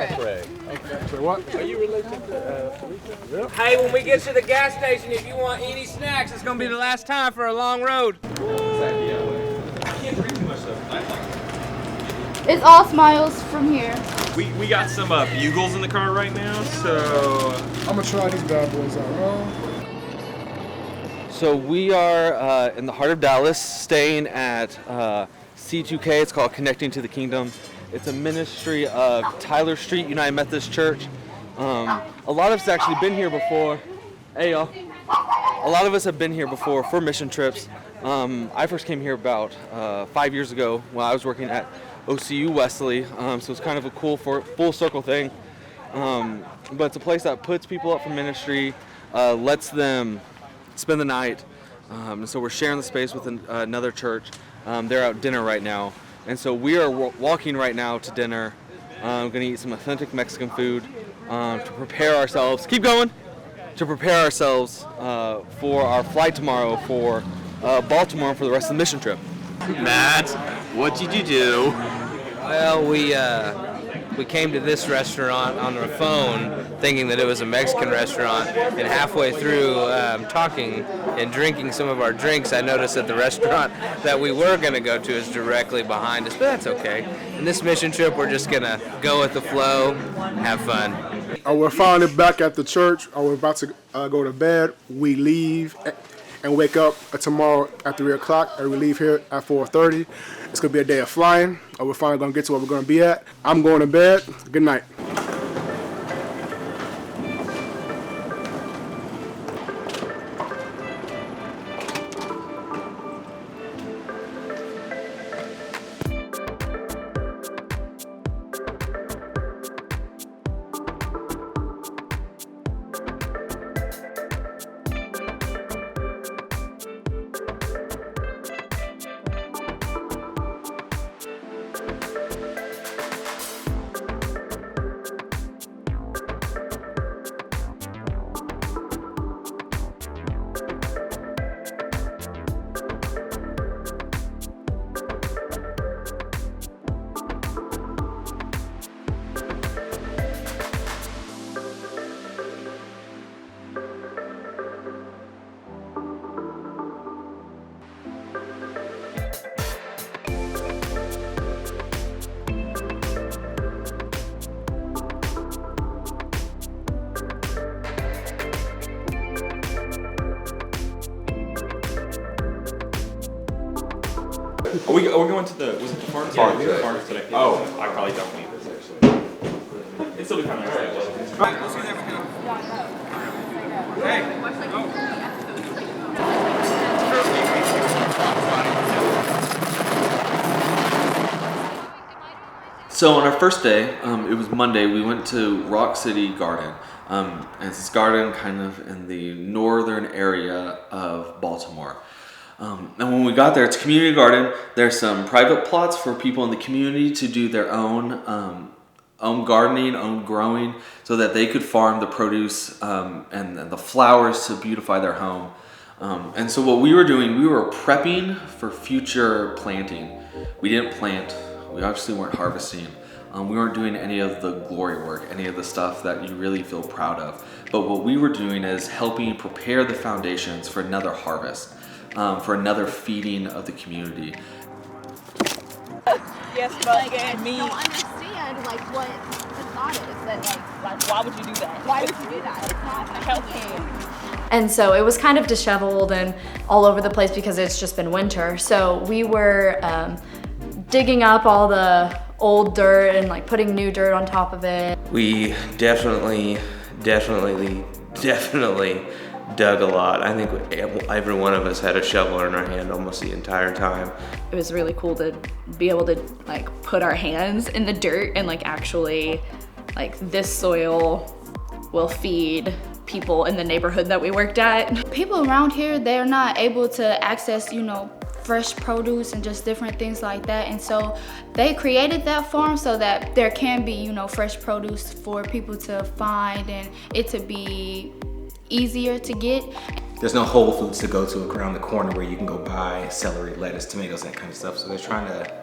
Okay. So what? Are you related to Felicia? Yep. Hey, when we get to the gas station, if you want any snacks, it's gonna be the last time for a long road. It's all smiles from here. We got some bugles in the car right now, so I'm gonna try these bad boys out. So we are in the heart of Dallas, staying at C2K. It's called Connecting to the Kingdom. It's a ministry of Tyler Street United Methodist Church. A lot of us actually been here before. Hey y'all. A lot of us have been here before for mission trips. I first came here about 5 years ago when I was working at OCU Wesley. So it's kind of a cool full circle thing. But it's a place that puts people up for ministry, lets them spend the night. And so we're sharing the space with another church. They're out dinner right now. And so we are walking right now to dinner. Going to eat some authentic Mexican food to prepare ourselves. Keep going. To prepare ourselves for our flight tomorrow for Baltimore for the rest of the mission trip. Matt, what did you do? Well, we came to this restaurant on our phone thinking that it was a Mexican restaurant, and halfway through talking and drinking some of our drinks, I noticed that the restaurant that we were going to go to is directly behind us, but that's okay. In this mission trip, we're just going to go with the flow, have fun. We're finally back at the church. We're about to go to bed. We leave and wake up tomorrow at 3 o'clock, and we leave here at 4:30. It's gonna be a day of flying. We're finally gonna get to where we're gonna be at. I'm going to bed. Good night. Are we going to the, was it the park? Yeah, the park today. Oh, I probably don't need this actually. It'd still be kind of nice. Right, let's see there. Hey. So on our first day, it was Monday, we went to Rock City Garden. And it's this garden kind of in the northern area of Baltimore. And when we got there, it's a community garden. There's some private plots for people in the community to do their own gardening, own growing, so that they could farm the produce and the flowers to beautify their home. And so what we were doing, we were prepping for future planting. We didn't plant. We obviously weren't harvesting. We weren't doing any of the glory work, any of the stuff that you really feel proud of. But what we were doing is helping prepare the foundations for another harvest. For another feeding of the community. Yes, but I don't understand what the thought is that why would you do that? why would you do that? It's not healthy. And so it was kind of disheveled and all over the place because it's just been winter. So we were digging up all the old dirt and putting new dirt on top of it. We definitely dug a lot. I think every one of us had a shovel in our hand almost the entire time. It was really cool to be able to put our hands in the dirt and actually this soil will feed people in the neighborhood that we worked at. People around here, they're not able to access, fresh produce and just different things like that. And so they created that farm so that there can be, fresh produce for people to find and it to be easier to get. There's no Whole Foods to go to around the corner where you can go buy celery, lettuce, tomatoes, that kind of stuff. So they're trying to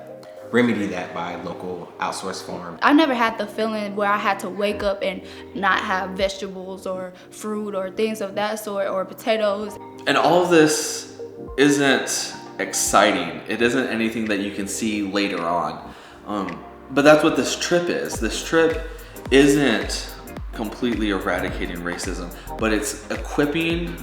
remedy that by local outsourced farm. I never had the feeling where I had to wake up and not have vegetables or fruit or things of that sort, or potatoes. And all of this isn't exciting. It isn't anything that you can see later on. But that's what this trip is. This trip isn't completely eradicating racism, but it's equipping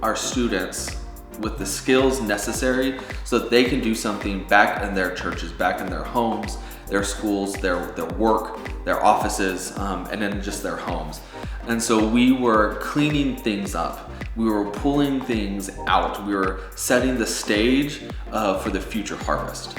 our students with the skills necessary so that they can do something back in their churches, back in their homes, their schools, their work, their offices, and then just their homes. And so we were cleaning things up. We were pulling things out. We were setting the stage for the future harvest.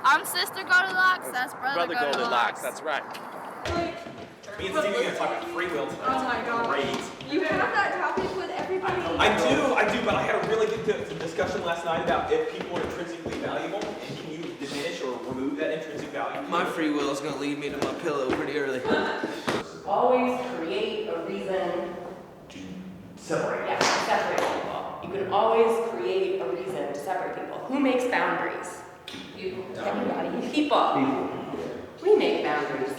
I'm Sister Goldilocks, that's Brother Goldilocks. That's right. Me and Steve are gonna talk about free will tonight. Oh my god. Great. You have that topic with everybody? I do, but I had a really good discussion last night about if people are intrinsically valuable, and can you diminish or remove that intrinsic value? My free will is gonna lead me to my pillow pretty early. Always create a reason To separate. to separate people. You can always create a reason to separate people. Who makes boundaries? You. Everybody. People. We make boundaries.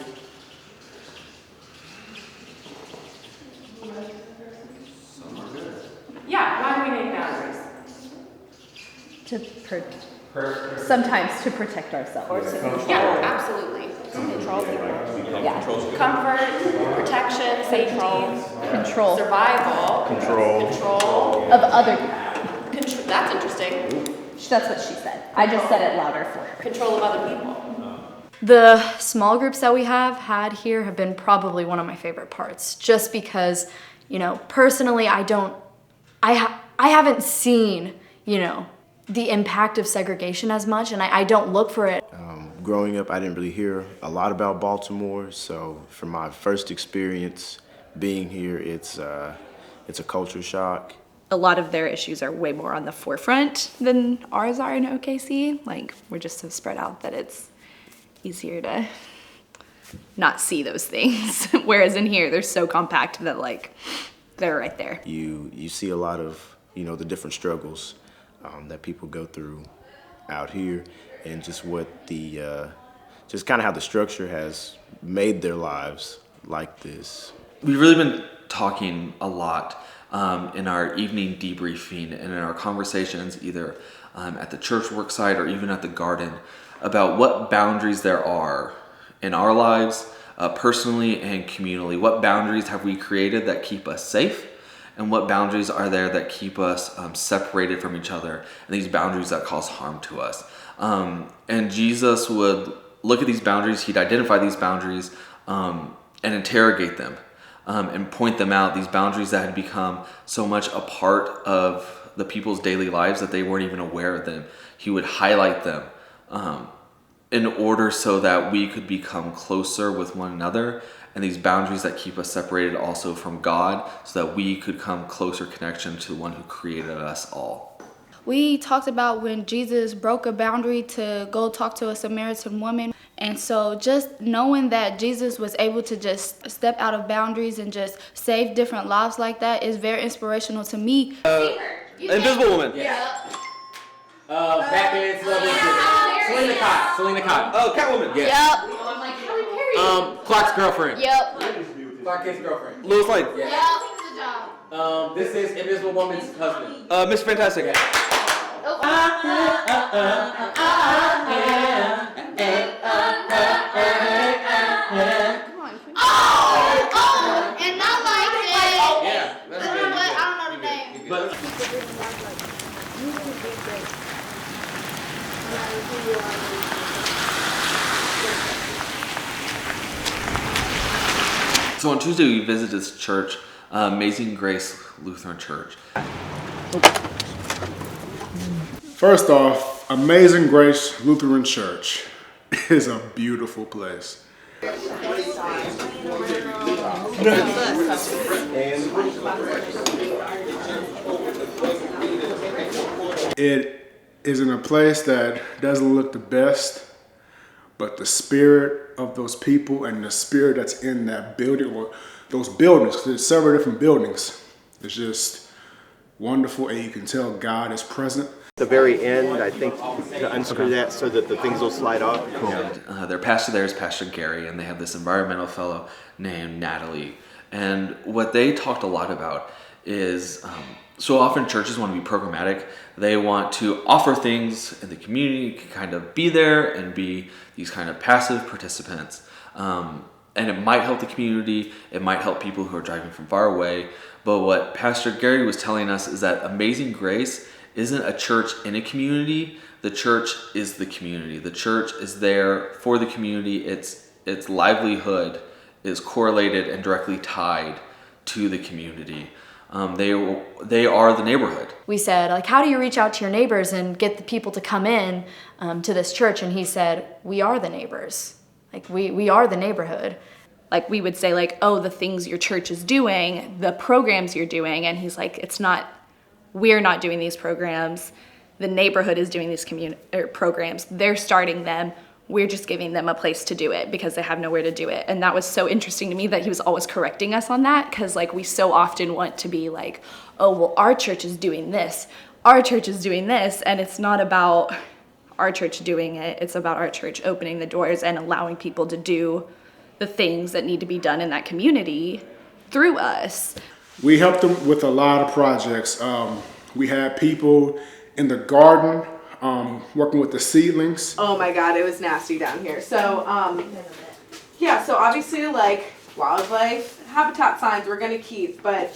Yeah, why do we make boundaries? Sometimes to protect ourselves. Yeah, absolutely. Control people. Yeah. Comfort, protection, safety, Control survival. Control. of other. That's interesting. That's what she said. I just said it louder for her. Control of other people. The small groups that we have had here have been probably one of my favorite parts, just because, you know, personally, I haven't seen, you know, the impact of segregation as much, and I don't look for it. Growing up, I didn't really hear a lot about Baltimore, so for my first experience being here, it's a culture shock. A lot of their issues are way more on the forefront than ours are in OKC. Like, we're just so spread out that it's easier to not see those things. Whereas in here, they're so compact that, like, they're right there. You see a lot of, you know, the different struggles that people go through out here, and just what just kind of how the structure has made their lives like this. We've really been talking a lot in our evening debriefing and in our conversations, either at the church work site or even at the garden, about what boundaries there are in our lives, personally and communally. What boundaries have we created that keep us safe? And what boundaries are there that keep us separated from each other, and these boundaries that cause harm to us? And Jesus would look at these boundaries, he'd identify these boundaries and interrogate them and point them out, these boundaries that had become so much a part of the people's daily lives that they weren't even aware of them. He would highlight them in order so that we could become closer with one another, and these boundaries that keep us separated also from God, so that we could come closer connection to the one who created us all. We talked about when Jesus broke a boundary to go talk to a Samaritan woman. And so just knowing that Jesus was able to just step out of boundaries and just save different lives like that is very inspirational to me. Invisible Woman. Yeah. Batman's love interest. Selena Kyle. Oh, Catwoman. Yeah. Yep. I'm like, Halle Berry. Clark's girlfriend. Yep. Clark Kent's girlfriend. Lois Lane. Yeah. Good job. This is Invisible Woman's husband. Miss Fantastic. Oh, and not like that. Yeah, that's good. I don't know the name. But So on Tuesday we visited this church, Amazing Grace Lutheran Church. First off, Amazing Grace Lutheran Church is a beautiful place. It is in a place that doesn't look the best, but the spirit of those people and the spirit that's in that building or those buildings. 'Cause there's several different buildings. It's just wonderful, and you can tell God is present. The very end, I think, to unscrew that so that the things will slide off. Cool. Their pastor there is Pastor Gary, and they have this environmental fellow named Natalie. And what they talked a lot about is so often churches want to be programmatic. They want to offer things in the community, kind of be there and be these kind of passive participants. And it might help the community, it might help people who are driving from far away. But what Pastor Gary was telling us is that Amazing Grace isn't a church in a community. The church is the community. The church is there for the community. Its livelihood is correlated and directly tied to the community. They are the neighborhood. We said, like, how do you reach out to your neighbors and get the people to come in to this church? And he said, we are the neighbors. Like, we are the neighborhood. Like, we would say, like, oh, the things your church is doing, the programs you're doing. And he's like, we're not doing these programs. The neighborhood is doing these programs. They're starting them. We're just giving them a place to do it because they have nowhere to do it. And that was so interesting to me that he was always correcting us on that, because like we so often want to be like, oh, well, our church is doing this. Our church is doing this. And it's not about our church doing it. It's about our church opening the doors and allowing people to do the things that need to be done in that community through us. We helped them with a lot of projects. We had people in the garden working with the seedlings. Oh my God, it was nasty down here. So, yeah, so obviously like wildlife habitat signs we're gonna keep, but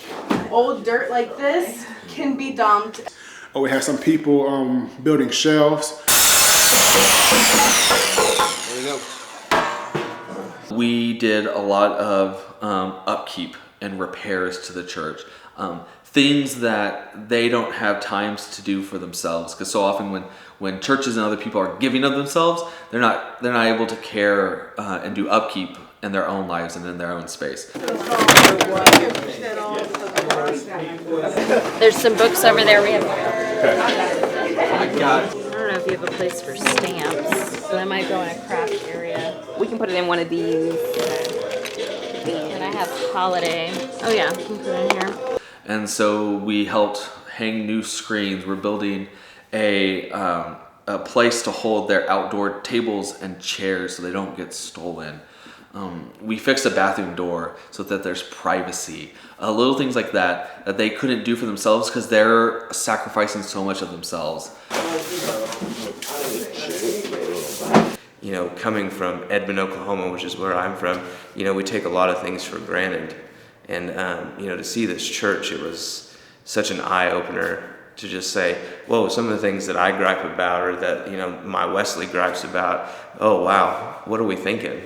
old dirt like this can be dumped. Oh, we had some people building shelves. There we go. We did a lot of upkeep and repairs to the church. Things that they don't have times to do for themselves, because so often when churches and other people are giving of themselves, they're not able to care and do upkeep in their own lives and in their own space. There's some books over there. We have. I got. I don't know if you have a place for stamps, so that might go in a craft area. We can put it in one of these. And I have holiday. Oh yeah, you can put it in here. And so we helped hang new screens. We're building a place to hold their outdoor tables and chairs so they don't get stolen. We fixed a bathroom door so that there's privacy. Little things like that they couldn't do for themselves because they're sacrificing so much of themselves. You know, coming from Edmond, Oklahoma, which is where I'm from, you know, we take a lot of things for granted. And, you know, to see this church, it was such an eye-opener to just say, whoa, some of the things that I gripe about or that, you know, my Wesley gripes about, oh, wow, what are we thinking?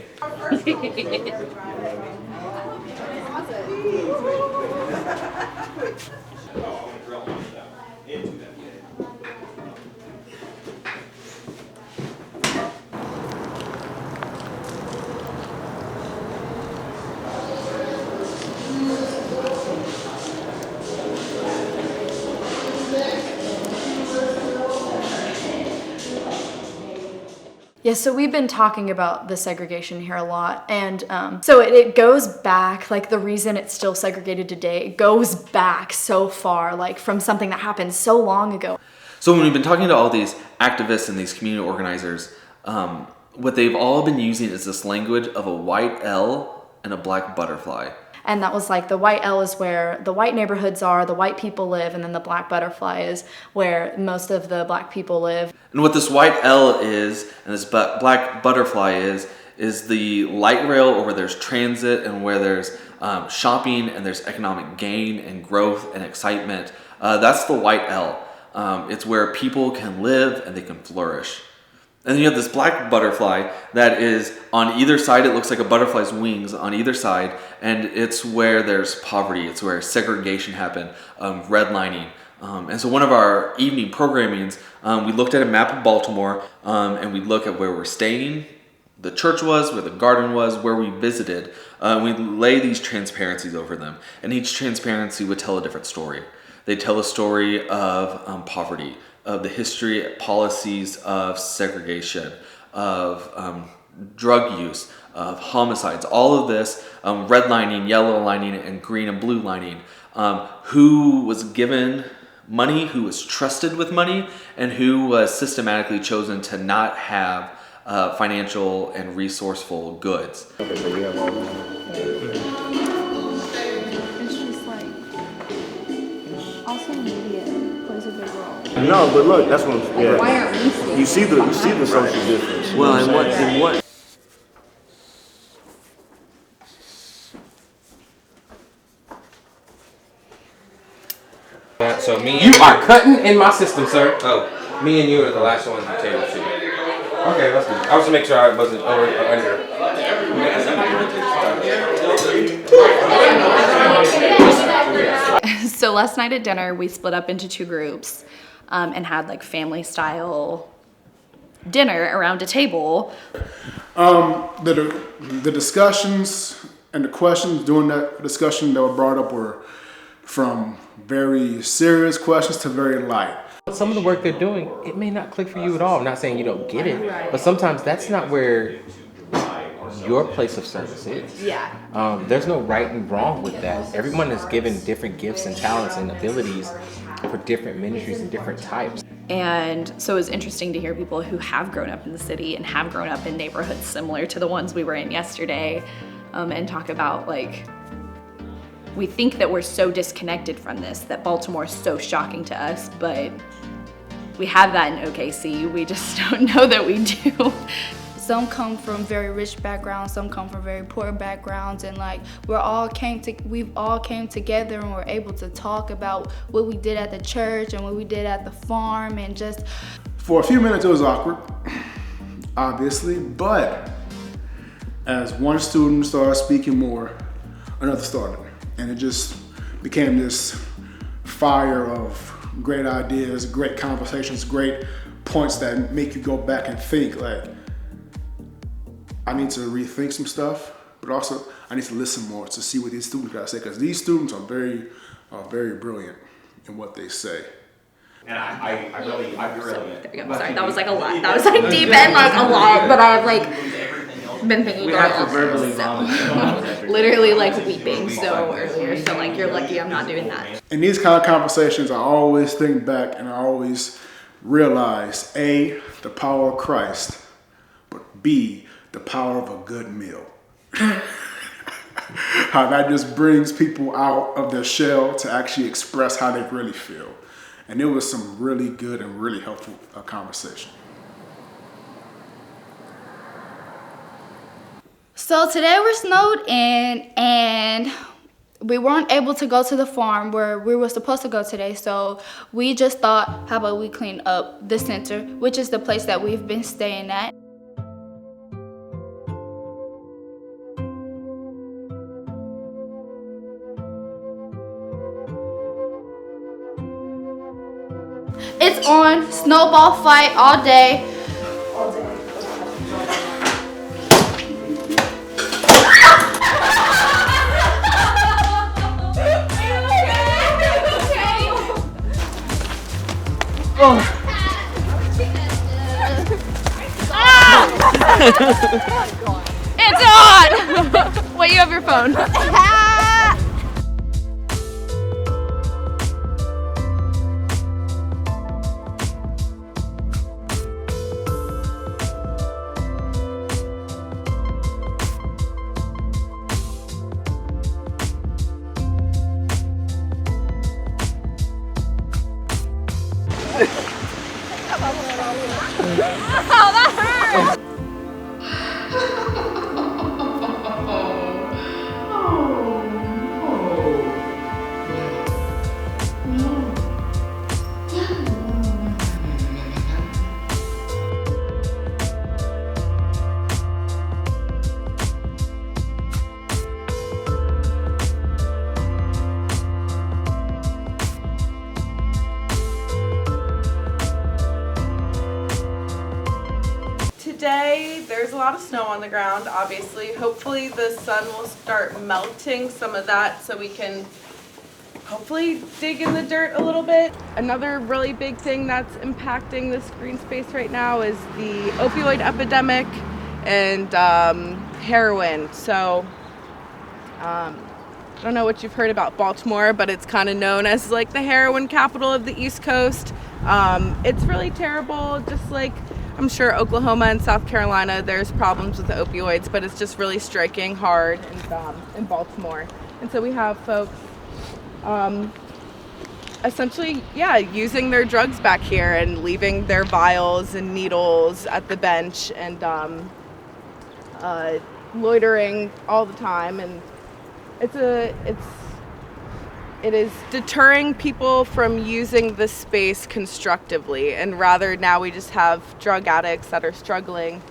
Yeah, so we've been talking about the segregation here a lot, and so it goes back, like the reason it's still segregated today, it goes back so far, like from something that happened so long ago. So when we've been talking to all these activists and these community organizers, what they've all been using is this language of a white L and a black butterfly. And that was like the white L is where the white neighborhoods are, the white people live, and then the black butterfly is where most of the black people live. And what this white L is, and this black butterfly is the light rail, or where there's transit and where there's shopping and there's economic gain and growth and excitement. That's the white L. It's where people can live and they can flourish. And then you have this black butterfly that is on either side. It looks like a butterfly's wings on either side. And it's where there's poverty. It's where segregation happened, redlining. And so one of our evening programmings, we looked at a map of Baltimore and we look at where we're staying, the church was, where the garden was, where we visited. We lay these transparencies over them. And each transparency would tell a different story. They tell a story of poverty, of the history, policies of segregation, of drug use, of homicides, all of this, redlining, yellow lining, and green and blue lining, who was given money, who was trusted with money, and who was systematically chosen to not have financial and resourceful goods. It's just like, also media plays a big role. No, but look, that's what I'm. Yeah. Why aren't we seeing You see the social difference. you know Well, what I'm saying? and what? So me You are cutting in my system, sir. Oh, me and you are the last ones on the table shooting. Okay, that's good. I was to make sure I wasn't over or under. So last night at dinner, we split up into 2 groups and had like family style dinner around a table. The discussions and the questions during that discussion that were brought up were from very serious questions to very light. Some of the work they're doing, it may not click for you at all. I'm not saying you don't get it, but sometimes that's not where your place of service is. Yeah. There's no right and wrong with that. Everyone is given different gifts and talents and abilities for different ministries and different types. And so it was interesting to hear people who have grown up in the city and have grown up in neighborhoods similar to the ones we were in yesterday, and talk about like, we think that we're so disconnected from this, that Baltimore is so shocking to us, but we have that in OKC. We just don't know that we do. Some come from very rich backgrounds, some come from very poor backgrounds, and like we've all came together and we're able to talk about what we did at the church and what we did at the farm, and just For a few minutes it was awkward, obviously, but as one student started speaking more, another started. And it just became this fire of great ideas, great conversations, great points that make you go back and think like, I need to rethink some stuff, but also I need to listen more to see what these students got to say, because these students are very brilliant in what they say. And I really. There we go. Sorry, that was like a lot. That was like deep in, like a lot, but I've like been thinking about it. Literally like weeping so earlier, so like you're lucky I'm not doing that. In these kind of conversations, I always think back and I always realize A, the power of Christ, but B, the power of a good meal. How that just brings people out of their shell to actually express how they really feel. And it was some really good and really helpful conversation. So today we're snowed in and we weren't able to go to the farm where we were supposed to go today. So we just thought, how about we clean up the center, which is the place that we've been staying at. It's on snowball fight all day. It's on! Wait, you have your phone. Oh, that hurt! Today, there's a lot of snow on the ground, obviously. Hopefully the sun will start melting some of that so we can hopefully dig in the dirt a little bit. Another really big thing that's impacting this green space right now is the opioid epidemic and heroin. So I don't know what you've heard about Baltimore, but it's kind of known as like the heroin capital of the East Coast. It's really terrible, just like I'm sure Oklahoma and South Carolina, there's problems with the opioids, but it's just really striking hard in Baltimore. And so we have folks essentially, using their drugs back here and leaving their vials and needles at the bench and loitering all the time. And it is deterring people from using the space constructively, and rather now we just have drug addicts that are struggling,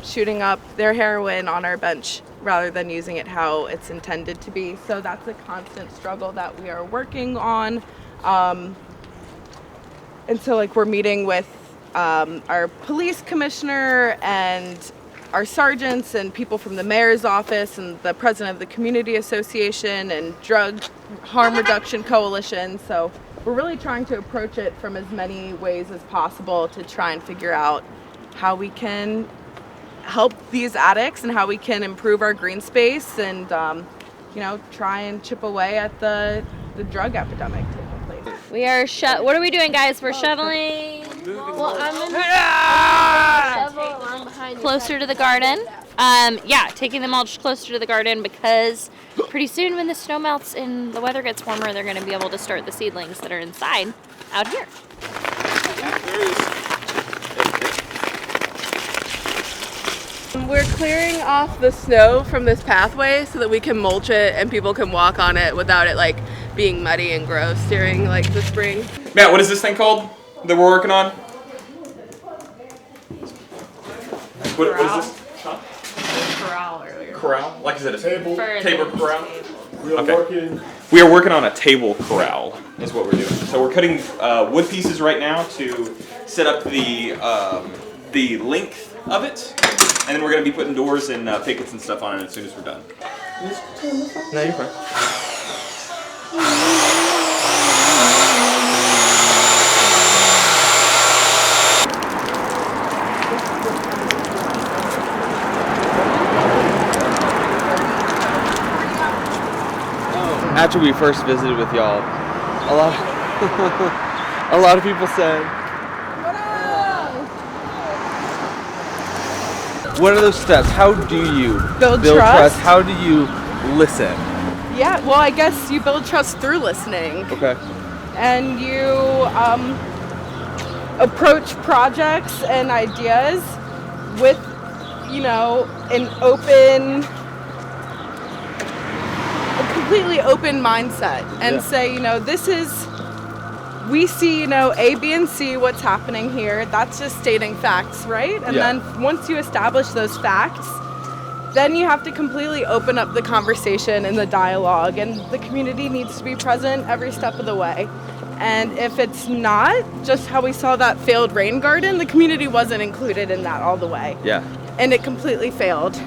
shooting up their heroin on our bench rather than using it how it's intended to be. So that's a constant struggle that we are working on. And so like we're meeting with our police commissioner and our sergeants and people from the mayor's office and the president of the community association and drug harm reduction coalition. So we're really trying to approach it from as many ways as possible to try and figure out how we can help these addicts and how we can improve our green space and try and chip away at the drug epidemic taking place. We are what are we doing, guys? We're shoveling. Well, I'm gonna shovel along behind closer to the garden. Taking the mulch closer to the garden because pretty soon when the snow melts and the weather gets warmer, they're going to be able to start the seedlings that are inside out here. We're clearing off the snow from this pathway so that we can mulch it and people can walk on it without it like being muddy and gross during like the spring. Matt, what is this thing called that we're working on? What is this? Huh? Corral earlier. Corral? Like is it a table corral? Okay. We are working on a table corral is what we're doing. So we're cutting wood pieces right now to set up the length of it. And then we're going to be putting doors and pickets and stuff on it as soon as we're done. No, you're fine. After we first visited with y'all, a lot of people said, what are those steps? How do you build trust? How do you listen? Yeah, well, I guess you build trust through listening. Okay. And you approach projects and ideas with, a completely open mindset and say, we see, A, B, and C, what's happening here. That's just stating facts, right? And then once you establish those facts, then you have to completely open up the conversation and the dialogue, and the community needs to be present every step of the way. And if it's not, just how we saw that failed rain garden, the community wasn't included in that all the way. Yeah. And it completely failed.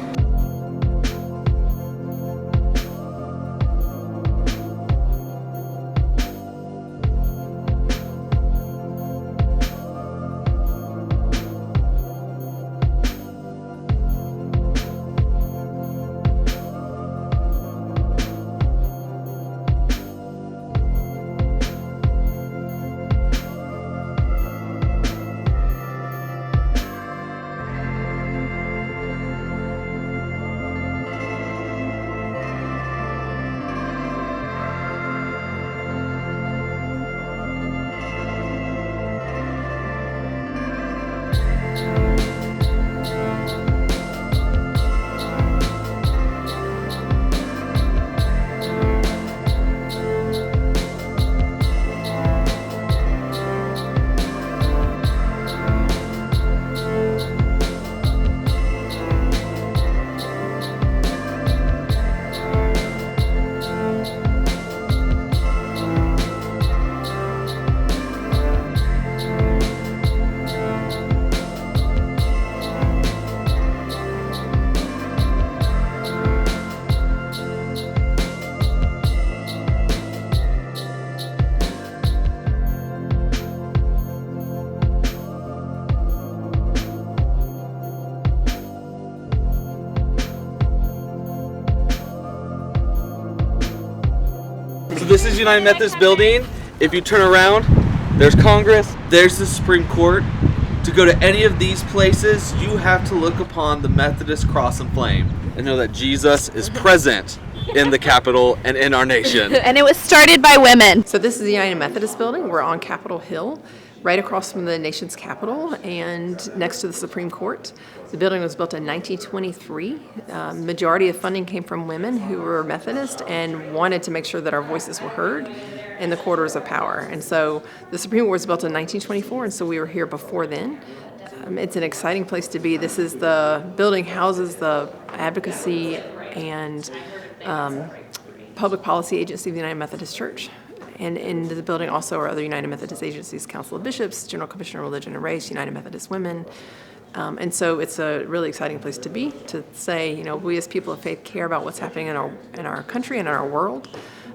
this is United Methodist Building. If you turn around, there's Congress, there's the Supreme Court. To go to any of these places, you have to look upon the Methodist cross and flame and know that Jesus is present in the Capitol and in our nation. And it was started by women. So this is the United Methodist Building. We're on Capitol Hill, right across from the nation's capital and next to the Supreme Court. The building was built in 1923. Majority of funding came from women who were Methodist and wanted to make sure that our voices were heard in the corridors of power. And so the Supreme Court was built in 1924, and so we were here before then. It's an exciting place to be. This is the building houses the advocacy and public policy agency of the United Methodist Church. And in the building also are other United Methodist agencies, Council of Bishops, General Commission on Religion and Race, United Methodist Women. And so it's a really exciting place to be, to say, you know, we as people of faith care about what's happening in our country and in our world.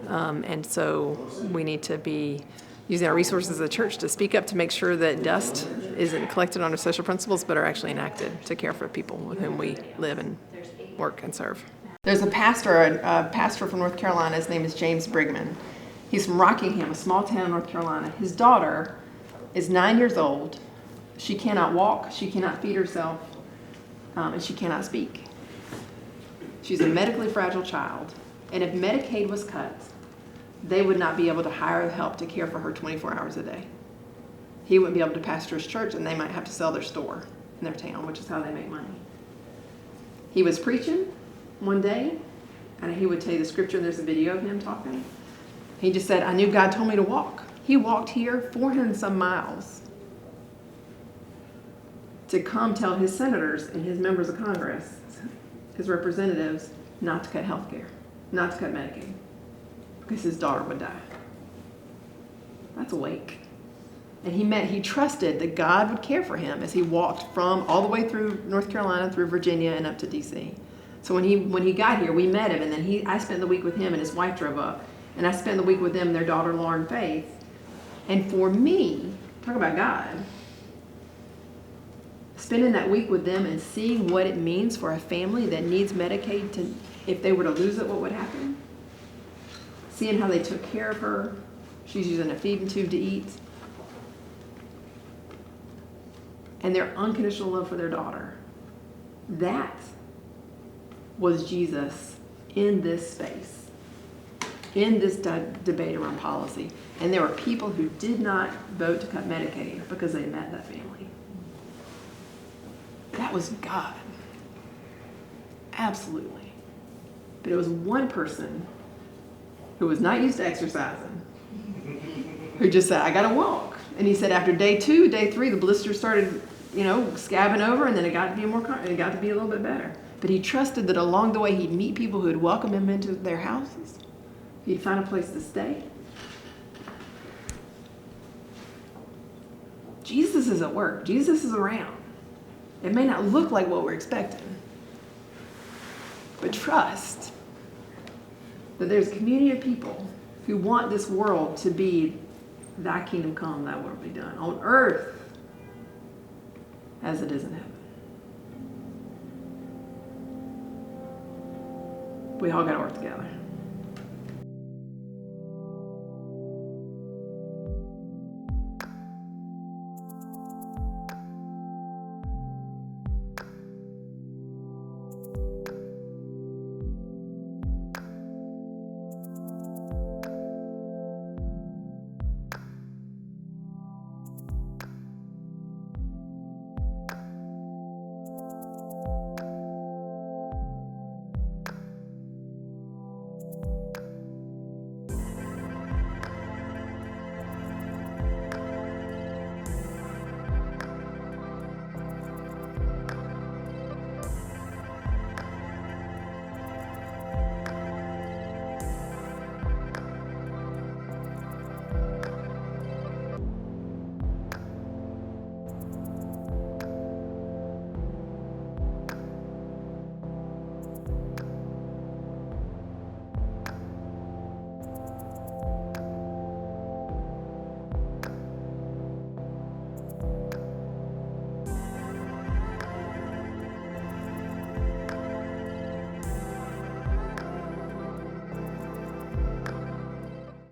And so we need to be using our resources as a church to speak up to make sure that dust isn't collected under social principles, but are actually enacted to care for people with whom we live and work and serve. There's a pastor from North Carolina. His name is James Brigman. He's from Rockingham, a small town in North Carolina. His daughter is 9 years old. She cannot walk, she cannot feed herself, and she cannot speak. She's a medically fragile child. And if Medicaid was cut, they would not be able to hire help to care for her 24 hours a day. He wouldn't be able to pastor his church, and they might have to sell their store in their town, which is how they make money. He was preaching one day, and he would tell you the scripture. There's a video of him talking. He just said, I knew God told me to walk. He walked here 400 and some miles to come tell his senators and his members of Congress, his representatives, not to cut health care, not to cut Medicaid, because his daughter would die. That's awake. And he trusted that God would care for him as he walked from all the way through North Carolina, through Virginia, and up to D.C. So when he got here, we met him, and then I spent the week with him, and his wife drove up, and I spent the week with them and their daughter, Lauren Faith. And for me, talk about God, spending that week with them and seeing what it means for a family that needs Medicaid to, if they were to lose it, what would happen? Seeing how they took care of her. She's using a feeding tube to eat. And their unconditional love for their daughter. That was Jesus in this space, in this debate around policy. And there were people who did not vote to cut Medicaid because they met that family. That was God. Absolutely. But it was one person who was not used to exercising, who just said, I gotta walk. And he said after day 2, day 3, the blisters started, scabbing over, and then it got to be a little bit better. But he trusted that along the way he'd meet people who would welcome him into their houses. He'd find a place to stay. Jesus is at work. Jesus is around. It may not look like what we're expecting, but trust that there's a community of people who want this world to be thy kingdom come, thy will be done on earth as it is in heaven. We all got to work together.